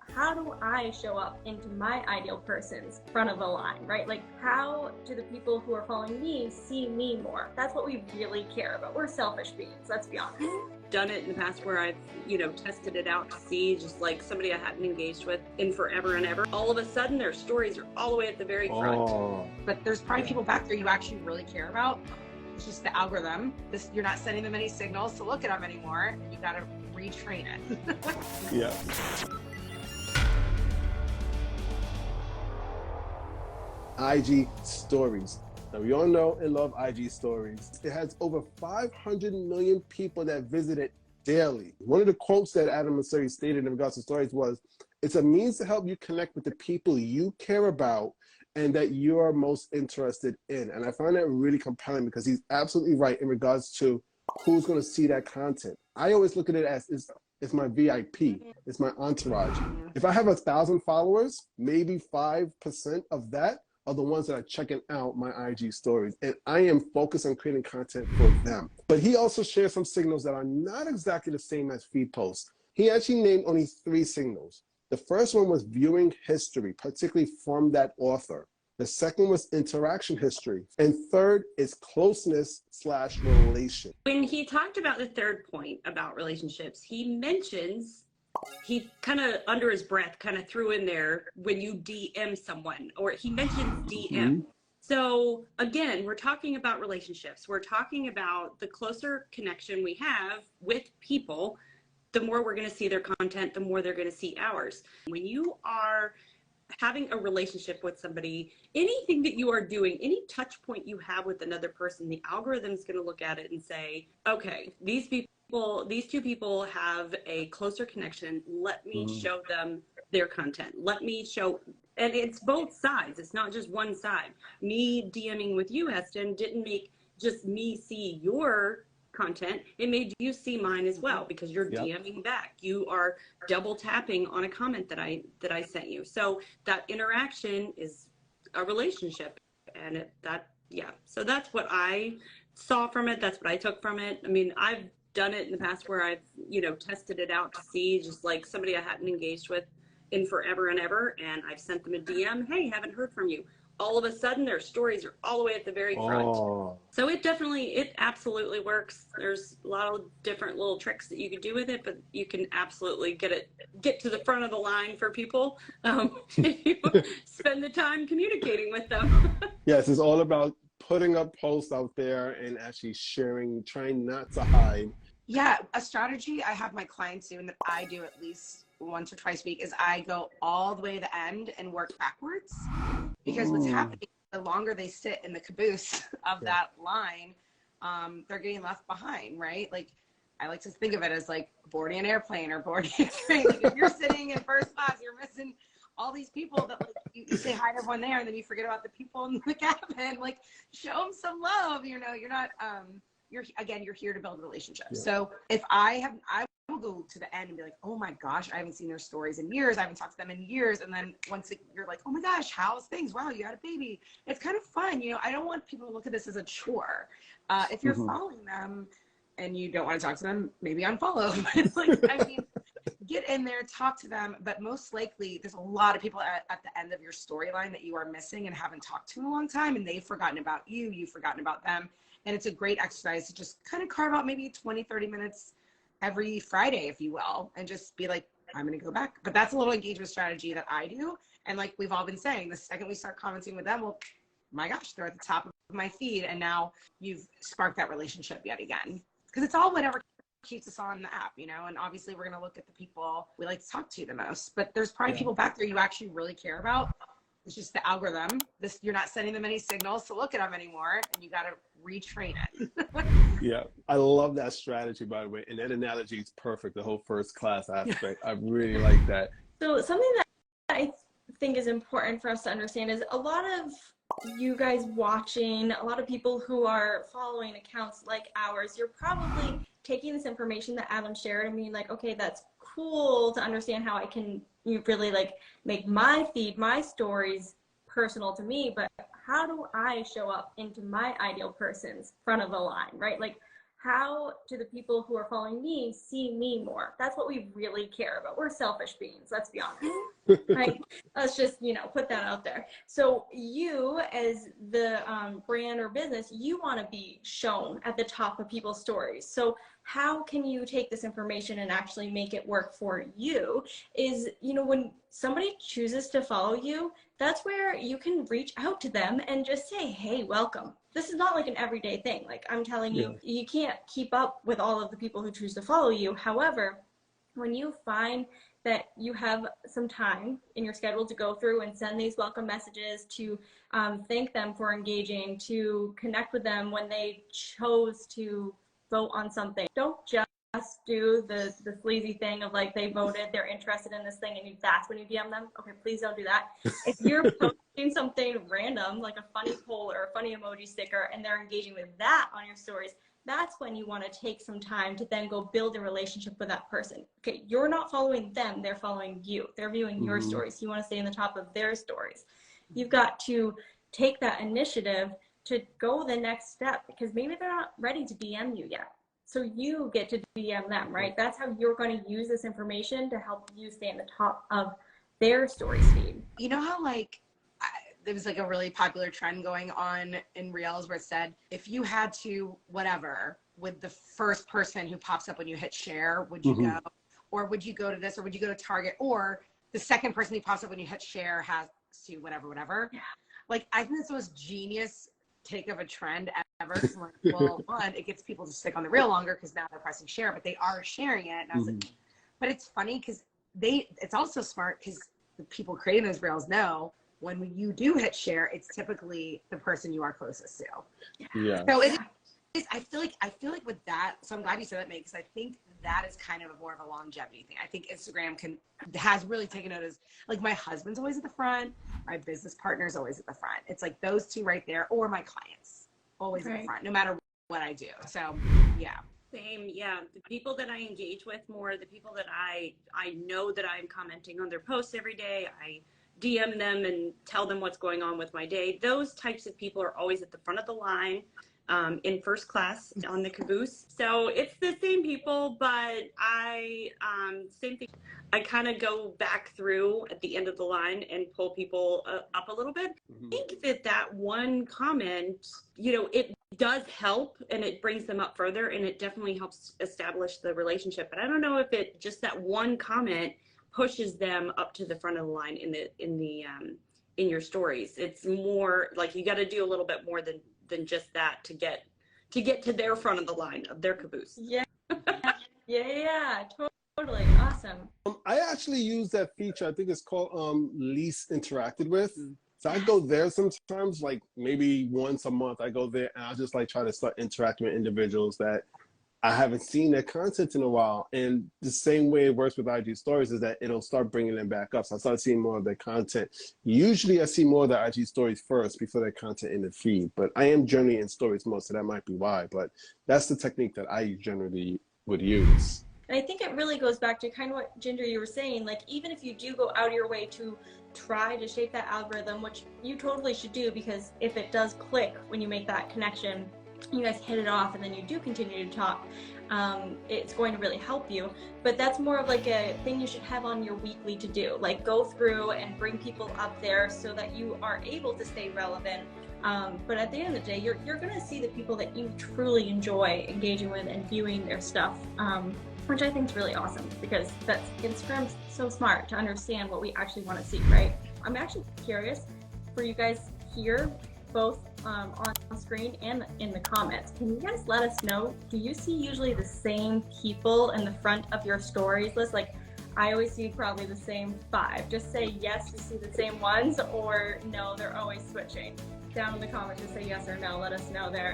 but how do I show up into my ideal person's front of the line, right? Like, how do the people who are following me see me more? That's what we really care about. We're selfish beings, let's be honest. Done it in the past where I've, tested it out to see just like somebody I hadn't engaged with in forever and ever. All of a sudden their stories are all the way at the very front. But there's probably people back there you actually really care about. It's just the algorithm. You're not sending them any signals to look at them anymore. You got to retrain it. Yeah. IG stories. Now, we all know and love IG stories. It has over 500 million people that visit it daily. One of the quotes that Adam Mosseri stated in regards to stories was, "It's a means to help you connect with the people you care about and that you are most interested in." And I find that really compelling because he's absolutely right in regards to who's going to see that content. I always look at it as it's my VIP, it's my entourage. If I have 1,000 followers, maybe 5% of that are the ones that are checking out my IG stories. And I am focused on creating content for them. But he also shares some signals that are not exactly the same as feed posts. He actually named only 3 signals. The first one was viewing history, particularly from that author. The second was interaction history. And third is closeness/relation. When he talked about the third point about relationships, he kind of under his breath kind of threw in there when you DM someone, or he mentions DM. So again, we're talking about relationships. We're talking about the closer connection we have with people, the more we're going to see their content, the more they're going to see ours. When you are having a relationship with somebody, anything that you are doing, any touch point you have with another person, the algorithm is going to look at it and say, okay, these two people have a closer connection. Let me show them their content. Let me show, and it's both sides. It's not just one side. Me DMing with you, Heston, didn't make just me see your content. It made you see mine as well, because you're DMing back. You are double tapping on a comment that I sent you. So that interaction is a relationship, and so that's what I saw from it. That's what I took from it. I mean, I've done it in the past where I've, tested it out to see just like somebody I hadn't engaged with in forever and ever, and I've sent them a DM, hey, haven't heard from you. All of a sudden their stories are all the way at the very front. So it absolutely works. There's a lot of different little tricks that you can do with it, but you can absolutely get to the front of the line for people if you spend the time communicating with them. Yes, it's all about putting up posts out there and actually sharing, trying not to hide. Yeah, a strategy I have my clients do, and that I do at least once or twice a week, is I go all the way to the end and work backwards. Because what's happening, the longer they sit in the caboose of that line, they're getting left behind, right? Like, I like to think of it as like boarding an airplane or boarding a train. Like, if you're sitting in first class, you're missing all these people that, like, you say hi to everyone there, and then you forget about the people in the cabin. Like, show them some love. You're not, you're here to build relationships. So if I will go to the end and be like, oh my gosh, I haven't seen their stories in years. I haven't talked to them in years. And then you're like, oh my gosh, how's things? Wow, you had a baby. It's kind of fun. I don't want people to look at this as a chore. If you're following them and you don't want to talk to them, maybe unfollow. But get in there, talk to them. But most likely there's a lot of people at the end of your storyline that you are missing and haven't talked to in a long time, and they've forgotten about you. You've forgotten about them. And it's a great exercise to just kind of carve out maybe 20-30 minutes every Friday, if you will, and just be like, I'm going to go back. But that's a little engagement strategy that I do. And like we've all been saying, the second we start commenting with them, well, my gosh, they're at the top of my feed. And now you've sparked that relationship yet again. Because it's all whatever keeps us on the app, and obviously we're going to look at the people we like to talk to the most. But there's probably people back there you actually really care about. It's just the algorithm. You're not sending them any signals to look at them anymore, and you got to retrain it. Yeah, I love that strategy, by the way, and that analogy is perfect. The whole first class aspect, I really like that. So something that I think is important for us to understand is a lot of you guys watching, a lot of people who are following accounts like ours, you're probably taking this information that Adam shared and being like, okay, that's cool to understand how I can really like make my feed, my stories personal to me, but how do I show up into my ideal person's front of the line, right? Like, how do the people who are following me see me more? That's what we really care about. We're selfish beings, let's be honest. Right? Let's just, put that out there. So you, as the brand or business, you want to be shown at the top of people's stories. So how can you take this information and actually make it work for you is, when somebody chooses to follow you, that's where you can reach out to them and just say, hey, welcome. This is not like an everyday thing. Like I'm telling you, you can't keep up with all of the people who choose to follow you. However, when you find that you have some time in your schedule to go through and send these welcome messages, to thank them for engaging, to connect with them when they chose to vote on something. Don't just do the sleazy thing of like they voted, they're interested in this thing, and that's when you DM them. Okay, please don't do that. If you're posting something random, like a funny poll or a funny emoji sticker, and they're engaging with that on your stories, that's when you want to take some time to then go build a relationship with that person. Okay, you're not following them, they're following you. They're viewing your stories. You want to stay in the top of their stories. You've got to take that initiative to go the next step, because maybe they're not ready to DM you yet. So you get to DM them, right? That's how you're going to use this information to help you stay in the top of their stories feed. You know how there was like a really popular trend going on in Reels where it said, if you had to whatever with the first person who pops up when you hit share, would you go? Or would you go to this? Or would you go to Target? Or the second person who pops up when you hit share has to whatever. Yeah. Like, I think this was genius take of a trend ever. So like, well, one, it gets people to stick on the reel longer because now they're pressing share, but they are sharing it. And I was like, but it's funny because it's also smart because the people creating those reels know when you do hit share, it's typically the person you are closest to. Yeah. So it is, I feel like with that, so I'm glad you said that, Mate, because I think that is kind of more of a longevity thing. I think Instagram has really taken notice. Like my husband's always at the front, my business partner's always at the front. It's like those two right there, or my clients always at the front, no matter what I do. So yeah. Same, yeah. The people that I engage with more, the people that I know that I'm commenting on their posts every day, I DM them and tell them what's going on with my day. Those types of people are always at the front of the line, in first class on the caboose. So it's the same people, but same thing. I kind of go back through at the end of the line and pull people up a little bit. I think that one comment, it does help and it brings them up further, and it definitely helps establish the relationship. But I don't know if it just that one comment pushes them up to the front of the line in your stories. It's more like you got to do a little bit more than just that to get to their front of the line of their caboose. Yeah. Totally awesome. I actually use that feature. I think it's called least interacted with. So I go there sometimes, like maybe once a month. I go there and I'll just like try to start interacting with individuals that I haven't seen their content in a while. And the same way it works with IG stories is that it'll start bringing them back up. So I start seeing more of their content. Usually I see more of the IG stories first before their content in the feed, but I am generally in stories most, so that might be why, but that's the technique that I generally would use. And I think it really goes back to kind of what Ginger, you were saying, like even if you do go out of your way to try to shape that algorithm, which you totally should do, because if it does click when you make that connection, you guys hit it off and then you do continue to talk, it's going to really help you. But that's more of like a thing you should have on your weekly to do, like go through and bring people up there so that you are able to stay relevant. But at the end of the day, you're going to see the people that you truly enjoy engaging with and viewing their stuff, which I think is really awesome, because Instagram's so smart to understand what we actually want to see, right? I'm actually curious for you guys here, both on screen and in the comments. Can you guys let us know, do you see usually the same people in the front of your stories list? Like I always see probably the same 5. Just say yes, you see the same ones, or no, they're always switching. Down in the comments, just say yes or no. Let us know there.